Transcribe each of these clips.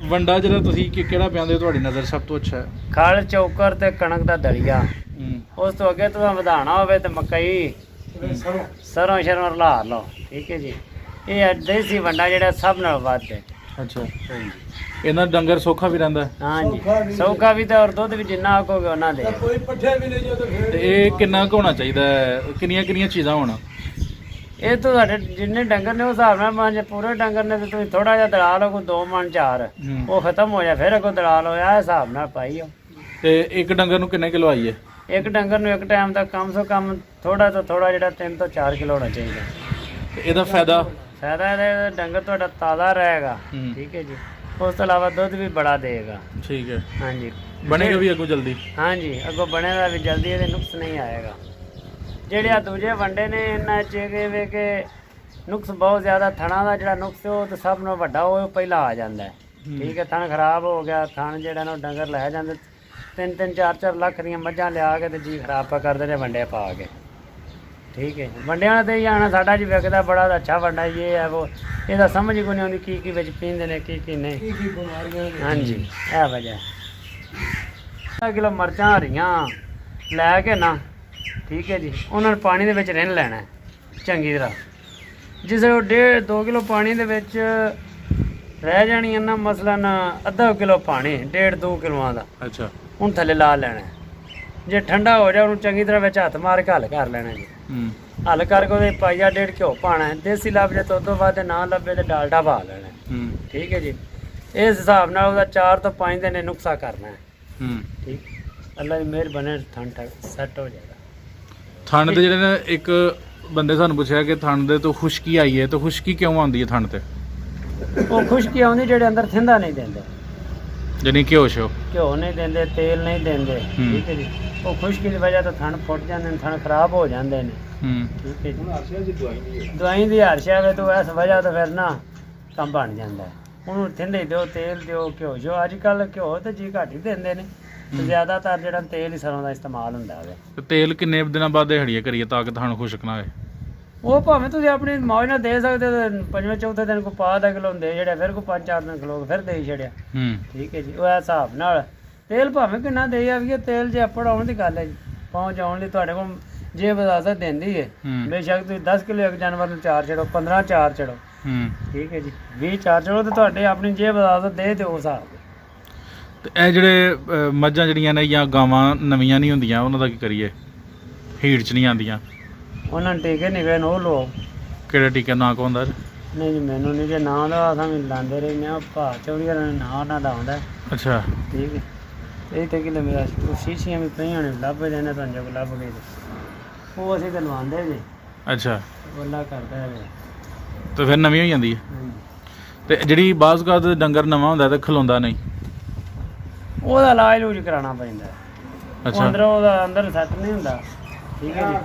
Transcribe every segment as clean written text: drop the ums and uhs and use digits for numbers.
ਵੰਡਾ ਜਿਹੜਾ ਤੁਸੀਂ ਕਿਹੜਾ ਪਿਆਉਂਦੇ ਤੁਹਾਡੀ ਨਜ਼ਰ ਸਭ ਤੋਂ ਅੱਛਾ ਹੈ? ਖਲ ਚੋਕਰ ਤੇ ਕਣਕ ਦਾ ਦਲੀਆ। ਉਸ ਤੋਂ ਅੱਗੇ ਤੁਸੀਂ ਵਧਾਣਾ ਹੋਵੇ ਤੇ ਮਕਈ ਸਰੋਂ ਸ਼ਰੋਂ ਰਲਾ ਲਓ। ਠੀਕ ਹੈ ਜੀ। ਇਹ ਦੇਸੀ ਵੰਡਾ ਜਿਹੜਾ ਸਭ ਨਾਲ ਵੱਧ ਹੈ। ਅੱਛਾ। ਹਾਂਜੀ। ਇਹਨਾਂ ਡੰਗਰ ਸੌਖਾ ਵੀ ਰਹਿੰਦਾ? ਹਾਂਜੀ ਸੌਖਾ ਵੀ ਤਾਂ, ਔਰ ਦੁੱਧ ਵੀ ਜਿੰਨਾ ਆਖੋਗੇ ਉਹਨਾਂ ਦੇ। ਤੇ ਇਹ ਕਿੰਨਾ ਕੁ ਹੋਣਾ ਚਾਹੀਦਾ ਹੈ? ਕਿੰਨੀਆਂ ਕਿੰਨੀਆਂ ਚੀਜ਼ਾਂ ਹੋਣ? ਇਹ ਤੁਹਾਡੇ ਜਿੰਨੇ ਡੰਗਰ ਨੇ ਉਸ ਹਿਸਾਬ ਨਾਲ ਮੰਨ, ਜੇ ਪੂਰੇ ਡੰਗਰ ਨੇ ਤੇ ਤੁਸੀਂ ਥੋੜਾ ਜਿਹਾ ਦਲਾ ਲਓ, ਕੋਈ 2 ਮਣ 4 ਉਹ ਖਤਮ ਹੋ ਜਾ, ਫਿਰ ਅੱਗੋਂ ਦਲਾ ਲਓ। ਇਹ ਹਿਸਾਬ ਨਾਲ ਪਾਈਓ। ਤੇ ਇੱਕ ਡੰਗਰ ਨੂੰ ਕਿੰਨੇ ਕਿਲੋ ਆਈ ਹੈ? ਇੱਕ ਡੰਗਰ ਨੂੰ ਇੱਕ ਟਾਈਮ ਦਾ ਕਮ ਸੇ ਕਮ ਥੋੜਾ ਤੋਂ ਥੋੜਾ ਜਿਹੜਾ 3 ਤੋਂ 4 ਕਿਲੋ ਹੋਣਾ ਚਾਹੀਦਾ। ਤੇ ਇਹਦਾ ਫਾਇਦਾ? ਫਾਇਦਾ ਇਹਦਾ ਡੰਗਰ ਤੁਹਾਡਾ ਤਾਜ਼ਾ ਰਹੇਗਾ। ਠੀਕ ਹੈ ਜੀ। ਉਸ ਤੋਂ ਇਲਾਵਾ ਦੁੱਧ ਵੀ ਬੜਾ ਦੇਗਾ। ਠੀਕ ਹੈ। ਹਾਂਜੀ। ਬਣੇਗਾ ਵੀ ਅੱਗੋਂ ਜਲਦੀ? ਹਾਂਜੀ ਅੱਗੋਂ ਬਣੇਗਾ ਵੀ ਜਲਦੀ, ਇਹਦੇ ਨੁਕਸ ਨਹੀਂ ਆਏਗਾ। ਜਿਹੜੇ ਆ ਦੂਜੇ ਵੰਡੇ ਨੇ ਇਹਨਾਂ 'ਚ ਵੇ ਕਿ ਨੁਕਸ ਬਹੁਤ ਜ਼ਿਆਦਾ। ਥਣਾ ਦਾ ਜਿਹੜਾ ਨੁਕਸ ਉਹ ਤਾਂ ਸਭ ਨਾਲੋਂ ਵੱਡਾ ਉਹ ਪਹਿਲਾਂ ਆ ਜਾਂਦਾ ਹੈ। ਠੀਕ ਹੈ। ਥਣ ਖਰਾਬ ਹੋ ਗਿਆ, ਥਣ ਜਿਹੜਾ ਨਾ ਡੰਗਰ ਲੈ ਜਾਂਦੇ 3-3 4-4 ਲੱਖ ਦੀਆਂ ਮੱਝਾਂ ਲਿਆ ਕੇ ਤੇ ਜੀ ਖਰਾਬ ਪਾ ਕਰਦੇ ਨੇ ਵੰਡੇ ਪਾ ਕੇ। ਠੀਕ ਹੈ। ਵੰਡਿਆਂ ਨਾਲ ਤੇ ਜਾਣਾ ਸਾਡਾ ਜੀ ਵਿਕਦਾ ਬੜਾ ਅੱਛਾ ਵੰਡਾ ਇਹ ਹੈ ਉਹ। ਇਹਦਾ ਸਮਝ ਕੋਈ ਨਹੀਂ ਆਉਂਦੀ ਕੀ ਵਿੱਚ ਪੀਂਦੇ ਨੇ ਕੀ ਨਹੀਂ। ਹਾਂਜੀ ਇਹ ਵਜ੍ਹਾ। 1 ਕਿਲੋ ਮਿਰਚਾਂ ਹਰੀਆਂ ਲੈ ਕੇ ਨਾ, ਠੀਕ ਹੈ ਜੀ, ਉਹਨਾਂ ਨੂੰ ਪਾਣੀ ਦੇ ਵਿੱਚ ਰਿੰਨ ਲੈਣਾ ਚੰਗੀ ਤਰ੍ਹਾਂ। ਜਿਸ ਵੇਲੇ ਉਹ 1.5-2 ਕਿਲੋ ਪਾਣੀ ਦੇ ਵਿੱਚ ਰਹਿ ਜਾਣੀਆਂ ਨਾ, ਮਸਲਨ ਅੱਧਾ ਕਿਲੋ ਪਾਣੀ 1.5-2 ਕਿਲੋਆਂ ਦਾ। ਅੱਛਾ। ਹੁਣ ਥੱਲੇ ਲਾ ਲੈਣਾ। ਜੇ ਠੰਡਾ ਹੋ ਜਾ ਉਹਨੂੰ ਚੰਗੀ ਤਰ੍ਹਾਂ ਵਿੱਚ ਹੱਥ ਮਾਰ ਕੇ ਹੱਲ ਕਰ ਲੈਣਾ ਜੀ। ਹੱਲ ਕਰਕੇ ਉਹਦੇ ਪਾਈਆ 1.5 ਘਿਓ ਪਾਣਾ। ਦੇਸੀ ਲੱਭ ਜੇ ਤੋਂ ਤੋਂ ਵੱਧ ਨਾ ਲੱਭੇ ਤੇ ਡਾਲਡਾ ਪਾ ਲੈਣਾ। ਠੀਕ ਹੈ ਜੀ। ਇਸ ਹਿਸਾਬ ਨਾਲ ਉਹਦਾ 4 ਤੋਂ 5 ਦਿਨ ਨੁਕਸਾ ਕਰਨਾ ਹੈ। ਠੀਕ। ਅੱਲਾ ਦੀ ਮਿਹਰਬਾਨੀ ਠੰਡ ਸੈੱਟ ਹੋ ਜਾਏਗਾ। ਥਣ ਦੇ ਜਿਹੜੇ ਨੇ, ਇੱਕ ਬੰਦੇ ਸਾਨੂੰ ਪੁੱਛਿਆ ਕਿ ਥਣ ਦੇ ਤੋਂ ਖੁਸ਼ਕੀ ਆਈ ਹੈ, ਤਾਂ ਖੁਸ਼ਕੀ ਕਿਉਂ ਆਉਂਦੀ ਹੈ ਥਣ ਤੇ? ਉਹ ਖੁਸ਼ਕੀ ਆਉਂਦੀ ਜਿਹੜੇ ਅੰਦਰ ਥਿੰਦਾ ਨਹੀਂ ਦਿੰਦੇ, ਜਾਨੀ ਘਿਓ ਨਹੀਂ ਦਿੰਦੇ, ਤੇਲ ਨਹੀਂ ਦਿੰਦੇ। ਠੀਕ ਹੈ ਜੀ। ਉਹ ਖੁਸ਼ਕੀ ਦੀ ਵਜ੍ਹਾ ਤੋਂ ਥਣ ਫੁੱਟ ਜਾਂਦੇ ਨੇ, ਥਣ ਖਰਾਬ ਹੋ ਜਾਂਦੇ ਨੇ। ਠੀਕ ਹੈ ਜੀ। ਦਵਾਈ ਦੀ ਹਰਸ਼ਾ ਵੇ ਤੋਂ ਇਸ ਵਜ੍ਹਾ ਤੋਂ ਫਿਰ ਨਾ ਕੰਮ ਬਣ ਜਾਂਦਾ। ਉਹਨੂੰ ਥਿੰਦੇ ਦਿਓ, ਤੇਲ ਦਿਓ, ਘਿਓ ਜੋ ਅੱਜ ਕੱਲ੍ਹ ਘਿਓ ਤੇ ਜੀ ਘੱਟ ਹੀ ਦਿੰਦੇ ਨੇ। ਜ਼ਿਆਦਾਤਰ ਜਿਹੜਾ ਤੇਲ ਹੀ ਸਰੋਂ ਦਾ ਇਸਤੇਮਾਲ ਹੁੰਦਾ ਹੈ। ਤੇਲ ਕਿੰਨੇ ਦਿਨਾਂ ਬਾਅਦ ਦਿਹਾੜੀਆਂ ਕਰੀਏ ਤਾਂ ਕਿ ਥਣ ਖੁਸ਼ਕ ਨਾ ਹੋਏ? ਉਹ ਭਾਵੇਂ ਤੁਸੀਂ ਆਪਣੀ ਮੌਜ ਨਾਲ ਦੇ ਸਕਦੇ ਹੋ। 5ਵੇਂ ਚੌਥੇ ਦਿਨ ਕੋਈ ਪਾ ਦਾ ਕਿਲੋ ਹੁੰਦੇ ਜਿਹੜੇ, ਫਿਰ ਕੋਈ 5-4 ਦਿਨ ਖਲੋ ਫਿਰ ਦੇ ਛੜਿਆ। ਠੀਕ ਹੈ ਜੀ। ਉਹ ਹਿਸਾਬ ਨਾਲ ਤੇਲ ਭਾਵੇਂ ਕਿੰਨਾ ਦੇ ਆਵੀਏ, ਤੇਲ ਜੇ ਆਪੜ ਆਉਣ ਦੀ ਗੱਲ ਹੈ ਜੀ। ਪਹੁੰਚ ਆਉਣ ਲਈ ਤੁਹਾਡੇ ਕੋਲ ਜੇ ਇਜਾਜ਼ਤ ਦਿੰਦੀ ਹੈ, ਬੇਸ਼ੱਕ ਤੁਸੀਂ 10 ਕਿਲੋ ਇੱਕ ਜਾਨਵਰ ਨੂੰ 4 ਚੜੋ, 15 4 ਚੜੋ। ਠੀਕ ਹੈ ਜੀ। 20 4 ਚੜੋ ਤੇ ਤੁਹਾਡੇ ਆਪਣੀ ਜੇ ਇਜਾਜ਼ਤ ਦੇ ਤੇ ਉਸ ਹਿਸਾਬ। ਤੇ ਇਹ ਜਿਹੜੇ ਮੱਝਾਂ ਜਿਹੜੀਆਂ ਨੇ ਜਾਂ ਗਾਵਾਂ ਨਵੀਆਂ ਨਹੀਂ ਹੁੰਦੀਆਂ, ਉਹਨਾਂ ਦਾ ਕੀ ਕਰੀਏ? ਹੀਟ 'ਚ ਨਹੀਂ ਆਉਂਦੀਆਂ, ਉਹਨਾਂ ਨੂੰ ਟੀਕੇ ਨਿਕਲੇ ਉਹ ਲਓ। ਕਿਹੜਾ ਟੀਕਾ ਨਾਂ ਕੋ ਹੁੰਦਾ? ਨਹੀਂ ਜੀ ਮੈਨੂੰ ਨਹੀਂ, ਜੇ ਨਾਂ ਦਾ ਅਸਾਂ ਵੀ ਲਾਉਂਦੇ ਰਹੇ ਹਾਂ। ਭਾ ਚੌਧਰੀ ਵਾਲਾ ਨਾਂ ਉਹਨਾਂ ਦਾ ਆਉਂਦਾ। ਅੱਛਾ। ਠੀਕ ਹੈ। ਇਹ ਤੇ ਕਿਲੇ ਮੇਰਾ ਸ਼ੀਸ਼ੀਆਂ ਵੀ ਪਈਆਂ ਨੇ, ਲੱਭ ਜਾਣੇ ਤੁਹਾਨੂੰ ਜੋ ਲੱਭ ਗਏ ਉਹ ਅਸੀਂ ਤਾਂ ਲਵਾਉਂਦੇ ਜੀ। ਅੱਛਾ। ਬੋਲਾ ਕਰਦਾ ਹੈ ਤੇ ਫਿਰ ਨਵੀਂ ਹੋ ਜਾਂਦੀ ਹੈ। ਤੇ ਜਿਹੜੀ ਬਾਜ਼ਗਾਦ ਡੰਗਰ ਨਵਾਂ ਹੁੰਦਾ ਤੇ ਖਲੋਂਦਾ ਨਹੀਂ, ਉਹਦਾ ਇਲਾਜ ਲੂਜ ਕਰਾਉਣਾ ਪੈਂਦਾ। ਅੱਛਾ। ਅੰਦਰ ਉਹਦਾ ਅੰਦਰ ਸੈੱਟ ਨਹੀਂ ਹੁੰਦਾ। ਠੀਕ ਹੈ ਜੀ।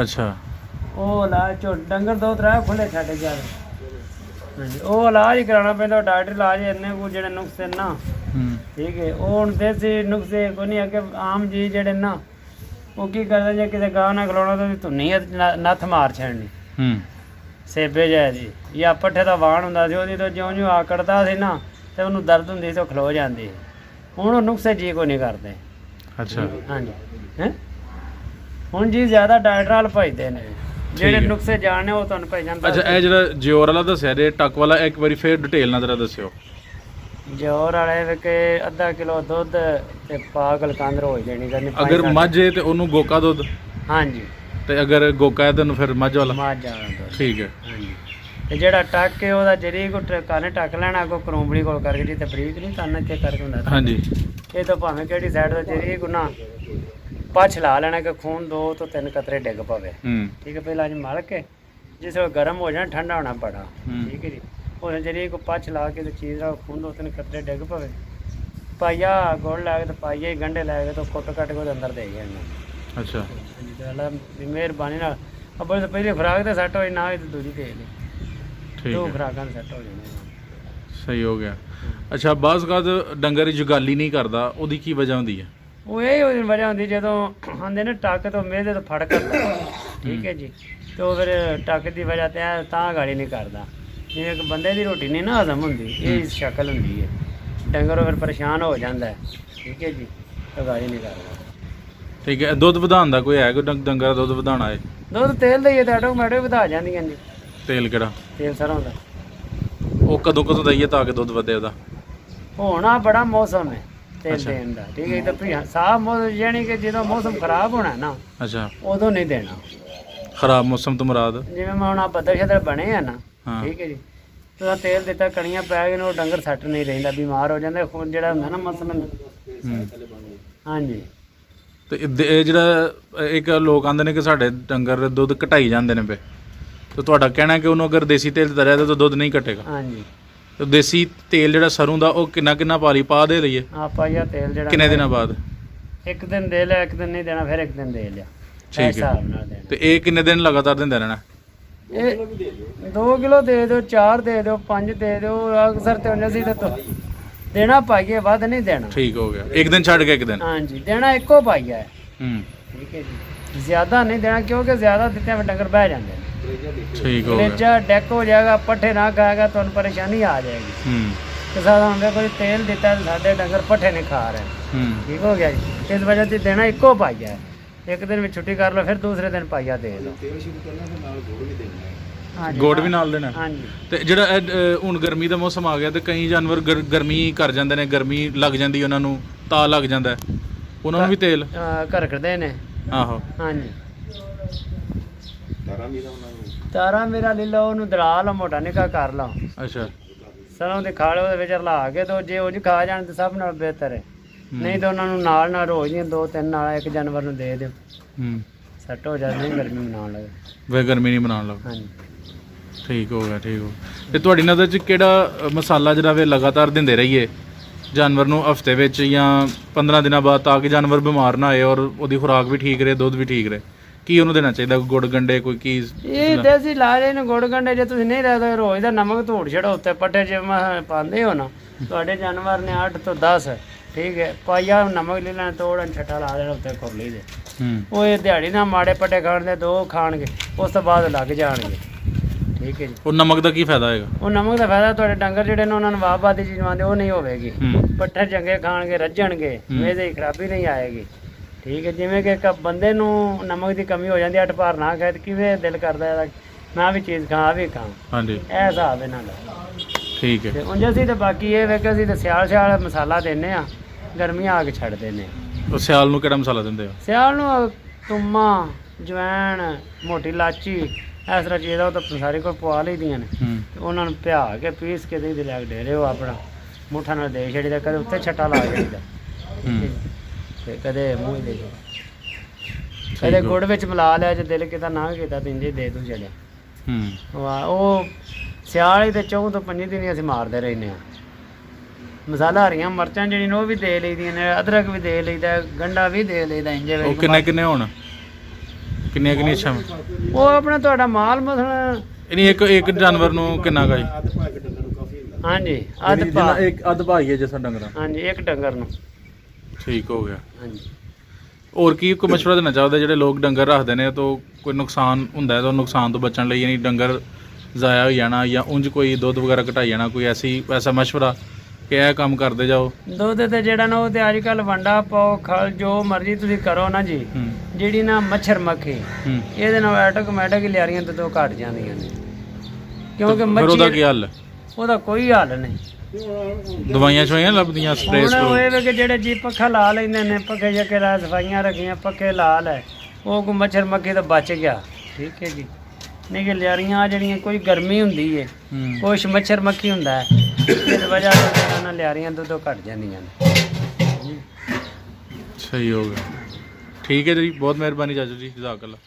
ਅੱਛਾ। ਉਹ ਇਲਾਜ ਡੰਗਰ 2-3 ਖੁੱਲੇ ਛੱਡ ਜਾ। ਹਾਂਜੀ। ਉਹ ਇਲਾਜ ਹੀ ਕਰਾਉਣਾ ਪੈਂਦਾ। ਡਾਕਟਰ ਇਲਾਜ ਇੰਨੇ ਕੁ ਜਿਹੜੇ ਨੁਕਸੇ ਨਾ। ਠੀਕ ਹੈ। ਉਹ ਹੁਣ ਦੇਸੀ ਨੁਕਸੇ ਕੋਈ ਨਹੀਂ। ਅੱਗੇ ਆਮ ਜੀ ਜਿਹੜੇ ਨਾ ਉਹ ਕੀ ਕਰਦੇ, ਜੇ ਕਿਸੇ ਗਾਂ ਨਾਲ ਖਲੋਣਾ ਤਾਂ ਧੁੰਨੀ ਨੱਥ ਮਾਰ ਛੱਡਣੀ ਸੇਬੇ ਜਾਇ ਦੀ, ਜਾਂ ਪੱਠੇ ਦਾ ਵਾਣ ਹੁੰਦਾ ਸੀ, ਉਹਦੀ ਤੋਂ ਜਿਉਂ ਜਿਉਂ ਆਕੜਦਾ ਸੀ ਨਾ ਤੇ ਉਹਨੂੰ ਦਰਦ ਹੁੰਦੀ ਸੀ, ਉਹ ਖਲੋ ਜਾਂਦੀ। ਹੁਣ ਉਹ ਨੁਕਸੇ ਜੀ ਕੋਈ ਨਹੀਂ ਕਰਦੇ। ਅੱਛਾ। ਹਾਂਜੀ। ਹੈ ਹੁਣ ਜੀ ਜ਼ਿਆਦਾ ਡਾਕਟਰ ਵਾਲ ਭਜਦੇ ਨੇ, ਜਿਹੜੇ ਨੁਕਸੇ ਜਾਣਨੇ ਉਹ ਤੁਹਾਨੂੰ ਭੇਜ ਜਾਂਦਾ। ਅੱਛਾ। ਇਹ ਜਿਹੜਾ ਜਿਓਰ ਵਾਲਾ ਦੱਸਿਆ ਜੇ ਟੱਕ ਵਾਲਾ, ਇੱਕ ਵਾਰੀ ਫੇਰ ਡਿਟੇਲ ਨਾਲ ਜਰਾ ਦੱਸਿਓ। ਜਿਓਰ ਵਾਲੇ ਵਿੱਚ ਅੱਧਾ ਕਿਲੋ ਦੁੱਧ ਤੇ ਪਾਗਲ ਕਾਂਦਰ ਹੋ ਜਾਣੀ ਕਰਨੀ। ਅਗਰ ਮੱਝ ਹੈ ਤੇ ਉਹਨੂੰ ਗੋਕਾ ਦੁੱਧ? ਹਾਂਜੀ। ਤੇ ਅਗਰ ਗੋਕਾ ਹੈ ਤੈਨੂੰ ਫਿਰ ਮੱਝ ਵਾਲਾ? ਮੱਝ ਵਾਲਾ ਦੁੱਧ। ਠੀਕ ਹੈ। ਹਾਂਜੀ। ਤੇ ਜਿਹੜਾ ਟੱਕ ਹੈ ਉਹਦਾ ਜਰੀਕ ਕੰਨ ਟੱਕ ਲੈਣਾ, ਅੱਗੋਂ ਕਰੂੰਬੜੀ ਕੋਲ ਕਰਕੇ ਜੀ, ਤੇ ਬਰੀਕ ਨਹੀਂ ਕੰਨ ਇੱਥੇ ਕਰਕੇ ਹੁੰਦਾ। ਹਾਂਜੀ। ਇਹ ਤਾਂ ਭਾਵੇਂ ਕਿਹੜੀ ਸਾਈਡ ਦਾ ਜਰੀਕ ਨਾ ਪਛ ਲਾ ਲੈਣਾ ਕਿ ਖੂਨ 2 ਤੋਂ 3 ਕਤਰੇ ਡਿੱਗ ਪਵੇ। ਠੀਕ ਹੈ। ਪਹਿਲਾਂ ਅੱਜ ਮਲ ਕੇ ਜਿਸ ਵੇਲੇ ਗਰਮ ਹੋ ਜਾਣਾ, ਠੰਡਾ ਹੋਣਾ ਬੜਾ। ਠੀਕ ਹੈ ਜੀ। ਉਹ ਜਰੀਕ ਪਛ ਲਾ ਕੇ ਤੇ ਚੀਜ਼ ਦਾ ਖੂਨ 2-3 ਕਤਰੇ ਡਿੱਗ ਪਵੇ, ਪਾਈਆ ਗੁੜ ਲੈ ਕੇ ਤੇ ਪਾਈਆ ਹੀ ਗੰਢੇ ਲੈ ਕੇ ਤੇ ਕੁੱਟ ਕੱਟ ਕੇ ਉਹਦੇ ਅੰਦਰ ਦੇ ਗਿਆ। ਅੱਛਾ। ਅੱਲਾ ਦੀ ਮਿਹਰਬਾਨੀ ਨਾਲ ਅੱਬਲ ਤੋਂ ਪਹਿਲੀ ਖੁਰਾਕ ਤੇ ਸੈੱਟ ਹੋਈ, ਨਾ ਹੋਈ ਤੇ ਦੂਜੀ ਦੇ ਲਈ। ਠੀਕ। 2 ਖੁਰਾਕਾਂ ਸੈੱਟ ਹੋ ਜਾਣੀਆਂ। ਸਹੀ ਹੋ ਗਿਆ। ਅੱਛਾ। ਬਾਜ਼ਗਾਦ ਡੰਗਰ ਜੁਗਾਲੀ ਨਹੀਂ ਕਰਦਾ, ਉਹਦੀ ਕੀ ਵਜ੍ਹਾ ਹੁੰਦੀ ਹੈ? ਉਹ ਇਹ ਵਜ੍ਹਾ ਹੁੰਦੀ ਜਦੋਂ ਆਉਂਦੇ ਨੇ ਟੱਕ ਤੋਂ ਮੇਦੇ ਤੋਂ ਫੜ ਕਰਦਾ। ਠੀਕ ਹੈ ਜੀ। ਤੇ ਉਹ ਫਿਰ ਟੱਕ ਦੀ ਵਜ੍ਹਾ ਤੇ ਤਾਂ ਗਾੜੀ ਨਹੀਂ ਕਰਦਾ। ਜਿਵੇਂ ਇੱਕ ਬੰਦੇ ਦੀ ਰੋਟੀ ਨਹੀਂ ਨਾ ਹਜ਼ਮ ਹੁੰਦੀ, ਇਹ ਸ਼ਕਲ ਹੁੰਦੀ ਹੈ। ਡੰਗਰ ਫਿਰ ਪਰੇਸ਼ਾਨ ਹੋ ਜਾਂਦਾ ਹੈ, ਠੀਕ ਹੈ ਜੀ, ਤਗਾਈ ਨਹੀਂ ਕਰਦਾ। ਠੀਕ ਹੈ। ਦੁੱਧ ਵਧਾਉਣ ਦਾ ਕੋਈ ਹੈ ਕੋਈ ਡੰਗਰ ਦਾ ਦੁੱਧ ਵਧਾਉਣਾ ਹੈ? ਦੁੱਧ ਤੇਲ ਦਾ ਹੀ ਹੈ ਤਾਂ ਆਟੋਮੈਟਿਕ ਵਧਾ ਜਾਂਦੀਆਂ ਜੀ। ਤੇਲ ਕਿਹੜਾ? ਤੇਲ ਸਰੋਂ ਦਾ। ਉਹ ਕਦੋਂ ਦਈਏ ਤਾਂ ਕਿ ਦੁੱਧ ਵਧੇ ਉਹਦਾ? ਹੋਣਾ ਬੜਾ ਮੌਸਮ ਹੈ ਤੇਲ ਦੇਣ ਦਾ, ਠੀਕ ਹੈ। ਤਾਂ ਸਾਫ ਮੌਸਮ ਯਾਨੀ ਕਿ ਜਦੋਂ ਮੌਸਮ ਖਰਾਬ ਹੋਣਾ ਨਾ, ਅੱਛਾ, ਉਦੋਂ ਨਹੀਂ ਦੇਣਾ। ਖਰਾਬ ਮੌਸਮ ਤੋਂ ਮੁਰਾਦ ਜਿਵੇਂ ਮੈਂ ਹੁਣ ਬੱਦਲ ਸ਼ਦਲ ਬਣੇ ਆ ਨਾ, ਠੀਕ ਹੈ ਜੀ, ਤਾਂ ਤੇਲ ਦਿੱਤਾ, ਕਣੀਆਂ ਪੈ ਗਏ ਨੇ, ਉਹ ਡੰਗਰ ਸੱਟ ਨਹੀਂ ਰਹਿੰਦਾ, ਬਿਮਾਰ ਹੋ ਜਾਂਦਾ। ਖੂਨ ਜਿਹੜਾ ਹੁੰਦਾ ਨਾ ਮਸਲਨ, ਹਾਂਜੀ। ਤੇ ਇਹ ਜਿਹੜਾ ਇੱਕ ਲੋਕ ਆਂਦੇ ਨੇ ਕਿ ਸਾਡੇ ਡੰਗਰ ਦੁੱਧ ਘਟਾਈ ਜਾਂਦੇ ਨੇ ਪਏ, ਤੇ ਤੁਹਾਡਾ ਕਹਿਣਾ ਕਿ ਉਹਨੂੰ ਅਗਰ ਦੇਸੀ ਤੇਲ ਦਿੱਤਾ ਜਾਏ ਤਾਂ ਦੁੱਧ ਨਹੀਂ ਘਟੇਗਾ? ਹਾਂਜੀ। ਤੇ ਦੇਸੀ ਤੇਲ ਜਿਹੜਾ ਸਰੋਂ ਦਾ ਉਹ ਕਿੰਨਾ ਪਾ ਦੇ ਲਈਏ ਆਪਾਂ ਇਹ ਤੇਲ ਜਿਹੜਾ ਕਿੰਨੇ ਦਿਨਾਂ ਬਾਅਦ? ਇੱਕ ਦਿਨ ਦੇ ਲਿਆ, ਇੱਕ ਦਿਨ ਨਹੀਂ ਦੇਣਾ, ਫਿਰ ਇੱਕ ਦਿਨ ਦੇ ਲਿਆ। ਠੀਕ ਹੈ। ਹਿਸਾਬ ਨਾਲ ਦੇਣਾ। ਤੇ ਇਹ ਕਿੰਨੇ ਦਿਨ ਲਗਾਤਾਰ ਦਿੰਦੇ ਰਹਿਣਾ? ਇਹ 2 ਕਿਲੋ ਦੇ ਦਿਓ, 4 ਦੇ ਦਿਓ, 5 ਦੇ ਦਿਓ, ਅਕਸਰ ਤੇ ਉਹਨੇ ਸੀ ਤਾਂ ਦੇਣਾ ਪਾਈਏ, ਵੱਧ ਨਹੀਂ ਦੇਣਾ। ਠੀਕ ਹੋ ਗਿਆ। ਇੱਕ ਦਿਨ ਛੱਡ ਕੇ ਇੱਕ ਦਿਨ? ਹਾਂਜੀ, ਦੇਣਾ ਇੱਕੋ ਪਾਈਆ ਹੈ। ਠੀਕ ਹੈ ਜੀ, ਜ਼ਿਆਦਾ ਨਹੀਂ ਦੇਣਾ, ਕਿਉਂਕਿ ਜ਼ਿਆਦਾ ਦਿੱਤੇ ਵਿੱਚ ਡੰਗਰ ਬਹਿ ਜਾਂਦੇ ਨੇ। ਠੀਕ ਹੋ ਗਿਆ। ਨੀਚਾ ਡੈਕ ਹੋ ਜਾਏਗਾ, ਪੱਠੇ ਨਾ ਖਾਏਗਾ, ਤੁਹਾਨੂੰ ਪਰੇਸ਼ਾਨੀ ਆ ਜਾਏਗੀ। ਤੇ ਸਾਡਾ ਹੁਣ ਕੋਈ ਤੇਲ ਦਿੱਤਾ, ਸਾਡੇ ਡੰਗਰ ਪੱਠੇ ਨਹੀਂ ਖਾ ਰਹੇ। ਠੀਕ ਹੋ ਗਿਆ ਜੀ। ਇਸ ਵਜ੍ਹਾ ਤੇ ਦੇਣਾ ਇੱਕੋ ਪਾਈਆ ਹੈ। ਇੱਕ ਦਿਨ ਵਿੱਚ ਛੁੱਟੀ ਕਰ ਲਓ, ਫਿਰ ਦੂਸਰੇ ਦਿਨ ਪਾਈਆ ਦੇ ਦਿਓ। ਗੋੜ ਵੀ ਨਾਲ ਦੇਣਾ? ਹਾਂਜੀ। ਤੇ ਜਿਹੜਾ ਹੁਣ ਗਰਮੀ ਦਾ ਮੌਸਮ ਆ ਗਿਆ ਤੇ ਕਈ ਜਾਨਵਰ ਗਰਮੀ ਕਰ ਜਾਂਦੇ ਨੇ, ਗਰਮੀ ਲੱਗ ਜਾਂਦੀ ਉਹਨਾਂ ਨੂੰ, ਤਾਂ ਲੱਗ ਜਾਂਦਾ, ਉਹਨਾਂ ਨੂੰ ਵੀ ਤੇਲ ਘਰਕਦੇ ਨੇ? ਆਹੋ। ਹਾਂਜੀ। ਤਾਰਾ ਮੇਰਾ ਲੈ ਲਓ, ਉਹਨੂੰ ਦਲਾ ਲਓ, ਮੋਟਾ ਨਿੱਕਾ ਕਰ ਲਓ। ਅੱਛਾ। ਸਰੋਂ ਦੇ ਖਾਲੇ ਉਹਦੇ ਵਿੱਚ ਰਲਾ ਕੇ ਦੋ, ਜੇ ਉਹ ਖਾ ਜਾਣ ਤਾਂ ਸਭ ਨਾਲ ਬਿਹਤਰ ਹੈ। ਨਹੀਂ ਤਾਂ ਉਹਨਾਂ ਨੂੰ ਨਾਲ ਰੋਜ਼ ਦੀਆਂ 2-3 ਨਾਲ ਇੱਕ ਜਾਨਵਰ ਨੂੰ ਦੇ ਦਿਓ, ਸੈੱਟ ਹੋ ਜਾਂਦੇ, ਨਹੀਂ ਗਰਮੀ ਮਨਾਉਣ ਲੱਗੇ। ਵੇ ਗਰਮੀ ਨਹੀਂ ਮਨਾਉਣ ਲੱਗ। ਹਾਂਜੀ। ਠੀਕ ਹੋ ਗਿਆ। ਠੀਕ ਹੋ। ਤੇ ਤੁਹਾਡੀ ਨਜ਼ਰ 'ਚ ਕਿਹੜਾ ਮਸਾਲਾ ਜਿਹੜਾ ਵੇ ਲਗਾਤਾਰ ਦਿੰਦੇ ਰਹੀਏ ਜਾਨਵਰ ਨੂੰ ਹਫਤੇ ਵਿੱਚ ਜਾਂ 15 ਦਿਨਾਂ ਬਾਅਦ, ਤਾਂ ਕਿ ਜਾਨਵਰ ਬਿਮਾਰ ਨਾ ਹੋਏ ਔਰ ਉਹਦੀ ਖੁਰਾਕ ਵੀ ਠੀਕ ਰਹੇ, ਦੁੱਧ ਵੀ ਠੀਕ ਰਹੇ? ਕੀ ਉਹਨੂੰ ਦੇਣਾ ਚਾਹੀਦਾ? ਗੁੜ ਗੰਡੇ ਕੋਈ ਕੀ? ਇਹ ਦੇਸੀ ਇਲਾਜ ਨੇ ਗੁੜ ਗੰਡੇ। ਜੇ ਤੁਸੀਂ ਨਹੀਂ ਰੱਖਦੇ, ਰੋਜ਼ ਦਾ ਨਮਕ ਧੂੜ ਛੜੋ ਉੱਤੇ ਪੱਠੇ ਜਿਵੇਂ ਪਾਉਂਦੇ ਹੋ ਨਾ, ਤੁਹਾਡੇ ਜਾਨਵਰ ਨੇ 8 ਤੋਂ 10, ਠੀਕ ਹੈ, ਪਾਈਆ ਨਮਕ ਲੈ ਲੈਣਾ, ਤੋੜਨ ਛੱਟਾ ਲਾ ਦੇਣਾ ਉੱਤੇ ਖੁਰਲੀ ਦੇ। ਉਹ ਇਹ ਦਿਹਾੜੀ ਨਾਲ ਮਾੜੇ ਪੱਠੇ ਖਾਣ ਦੇ 2 ਖਾਣਗੇ, ਉਸ ਤੋਂ ਬਾਅਦ ਲੱਗ ਜਾਣਗੇ। ਠੀਕ ਹੈ ਜੀ। ਉਹ ਨਮਕ ਦਾ ਕੀ ਫਾਇਦਾ ਹੋਏਗਾ? ਉਹ ਨਮਕ ਦਾ ਫਾਇਦਾ, ਤੁਹਾਡੇ ਡੰਗਰ ਜਿਹੜੇ ਨੇ ਉਹਨਾਂ ਨੂੰ ਵਾਹ ਦੀ ਚੀਜ਼ ਮੰਨਦੇ, ਉਹ ਨਹੀਂ ਹੋਵੇਗੀ। ਪੱਠੇ ਚੰਗੇ ਖਾਣਗੇ, ਰੱਜਣਗੇ, ਮੇਦੇ ਦੀ ਖਰਾਬੀ ਨਹੀਂ ਆਏਗੀ। ਠੀਕ ਹੈ। ਜਿਵੇਂ ਕਿ ਇੱਕ ਬੰਦੇ ਨੂੰ ਨਮਕ ਦੀ ਕਮੀ ਹੋ ਜਾਂਦੀ, 8 ਭਾਰ ਨਾ ਖਾਏ, ਕਿਵੇਂ ਦਿਲ ਕਰਦਾ ਇਹਦਾ ਮੈਂ ਵੀ ਚੀਜ਼ ਖਾਂ, ਵੀ ਖਾਂ। ਹਾਂਜੀ। ਇਹ ਹਿਸਾਬ ਇਹਨਾਂ ਦਾ। ਠੀਕ ਹੈ। ਤੇ ਉਂਝ ਅਸੀਂ ਤਾਂ ਬਾਕੀ ਇਹ ਵੇਖ, ਅਸੀਂ ਤਾਂ ਸਿਆਲ ਮਸਾਲਾ ਦਿੰਦੇ ਆ, ਗਰਮੀਆਂ ਆ ਕੇ ਛੱਡ ਦਿੰਦੇ ਆ। ਉਹ ਸਿਆਲ ਨੂੰ ਕਿਹੜਾ ਮਸਾਲਾ ਦਿੰਦੇ ਹੋ? ਸਿਆਲ ਨੂੰ ਤੁੰਮਾ, ਜਵੈਣ, ਮੋਟੀ ਇਲਾਚੀ, ਇਸ ਤਰ੍ਹਾਂ ਚੀਜ਼ਾਂ ਉਹ ਤਾਂ ਸਾਰੇ ਕੋਲ ਪਵਾ ਲਈਆਂ ਨੇ। ਤੇ ਉਹਨਾਂ ਨੂੰ ਪਿਆ ਕੇ ਪੀਸ ਕੇ ਦੇ ਲੈ ਕੇ ਡੇਰੇ, ਉਹ ਆਪਣਾ ਮੁੱਠਾ ਨਾਲ ਦੇ ਛੜੀ ਦਾ, ਕਦੇ ਉੱਤੇ ਛੱਟਾ ਲਾ ਜਾਈਦਾ, ਤੇ ਕਦੇ ਮੂੰਹ ਦੇ, ਕਦੇ ਗੁੜ ਵਿੱਚ ਮਿਲਾ ਲਿਆ, ਜੇ ਦਿਲ ਕਿਤਾ ਨਾ ਕੀਤਾ ਤਾਂ ਇੰਜੇ ਦੇ ਦੂ ਚਲਿਆ। ਉਹ ਸਿਆਲ ਹੀ ਤੇ 4 ਤੋਂ 5 ਦਿਨ ਅਸੀਂ ਮਾਰਦੇ ਰਹਿੰਦੇ ਹਾਂ। ਮਸਾਲਾ ਹਰੀਆਂ ਮਿਰਚਾਂ ਜਿਹੜੀਆਂ ਉਹ ਵੀ ਦੇ ਲਈਦੀਆਂ ਨੇ, ਅਦਰਕ ਵੀ ਦੇ ਲਈਦਾ, ਗੰਡਾ ਵੀ ਦੇ ਲਈਦਾ। ਇੰਜੇ ਉਹ ਕਿੰਨੇ ਹੋਣ? ਕਿੰਨੀਆਂ ਅੱਛਾ? ਉਹ ਆਪਣਾ ਤੁਹਾਡਾ ਮਾਲ ਮਸਲਾ ਨਹੀਂ, ਇੱਕ ਜਾਨਵਰ ਨੂੰ ਕਿੰਨਾ ਗਾਈ? ਹਾਂਜੀ, ਅੱਧ ਭਾਈ ਹੈ ਜਿਸ ਡੰਗਰਾਂ? ਹਾਂਜੀ, ਇੱਕ ਡੰਗਰ ਨੂੰ। ਠੀਕ ਹੋ ਗਿਆ। ਹਾਂਜੀ। ਹੋਰ ਕੀ ਕੋਈ ਮਸ਼ਵਰਾ ਦੇਣਾ ਚਾਹੁੰਦੇ ਜਿਹੜੇ ਲੋਕ ਡੰਗਰ ਰੱਖਦੇ ਨੇ, ਤਾਂ ਕੋਈ ਨੁਕਸਾਨ ਹੁੰਦਾ ਹੈ ਤਾਂ ਨੁਕਸਾਨ ਤੋਂ ਬਚਣ ਲਈ, ਯਾਨੀ ਡੰਗਰ ਜ਼ਾਇਆ ਹੋ ਜਾਣਾ ਜਾਂ ਉਂਝ ਕੋਈ ਦੁੱਧ ਵਗੈਰਾ ਘਟਾਈ ਜਾਣਾ, ਕੋਈ ਐਸਾ ਮਸ਼ਵਰਾ ਕਿ ਇਹ ਕੰਮ ਕਰਦੇ ਜਾਓ? ਦੁੱਧ ਤੇ ਜਿਹੜਾ ਨਾ, ਉਹ ਤੇ ਅੱਜ ਕੱਲ ਵੰਡਾ ਪਾਓ, ਖਲ, ਜੋ ਮਰਜ਼ੀ ਤੁਸੀਂ ਕਰੋ ਨਾ ਜੀ, ਜਿਹੜੀ ਨਾ ਮੱਛਰ ਮੱਖੀ, ਇਹਦੇ ਨਾਲ ਆਟੋਮੈਟਿਕ ਲਿਆਰੀਆਂ ਦੁੱਧੋਂ ਘਟ ਜਾਂਦੀਆਂ ਨੇ। ਕਿਉਂਕਿ ਮੱਛਰ, ਉਹਦਾ ਕੀ ਹੱਲ? ਉਹਦਾ ਕੋਈ ਹੱਲ ਨਹੀਂ। ਦਵਾਈਆਂ ਸ਼ਵਾਈਆਂ ਲੱਭਦੀਆਂ, ਸਪਰੇਅ? ਹੁਣ ਇਹ ਵੇ ਕਿ ਜਿਹੜੇ ਜੀ ਪੱਖਾ ਲਾ ਲੈਂਦੇ ਨੇ, ਪੱਖੇ ਜੱਕੇ ਲਾ, ਸਫਾਈਆਂ ਰੱਖੀਆਂ, ਪੱਖੇ ਲਾ ਲੈ, ਉਹ ਕੋਈ ਮੱਛਰ ਮੱਖੀ ਤੋਂ ਬਚ ਗਿਆ। ਠੀਕ ਹੈ ਜੀ। ਨਹੀਂ ਕਿ ਲਿਆਰੀਆਂ ਜਿਹੜੀਆਂ, ਕੋਈ ਗਰਮੀ ਹੁੰਦੀ ਹੈ, ਕੁਛ ਮੱਛਰ ਮੱਖੀ ਹੁੰਦਾ ਹੈ, ਇਸ ਵਜ੍ਹਾ ਨਾਲ ਲਿਆਰੀਆਂ ਦੁੱਧੋਂ ਘਟ ਜਾਂਦੀਆਂ ਨੇ। ਸਹੀ ਹੋ ਗਿਆ। ਠੀਕ ਹੈ ਜੀ, ਬਹੁਤ ਮਿਹਰਬਾਨੀ ਚਾਚੂ ਜੀ, ਜਜ਼ਾਕ ਅੱਲਾ।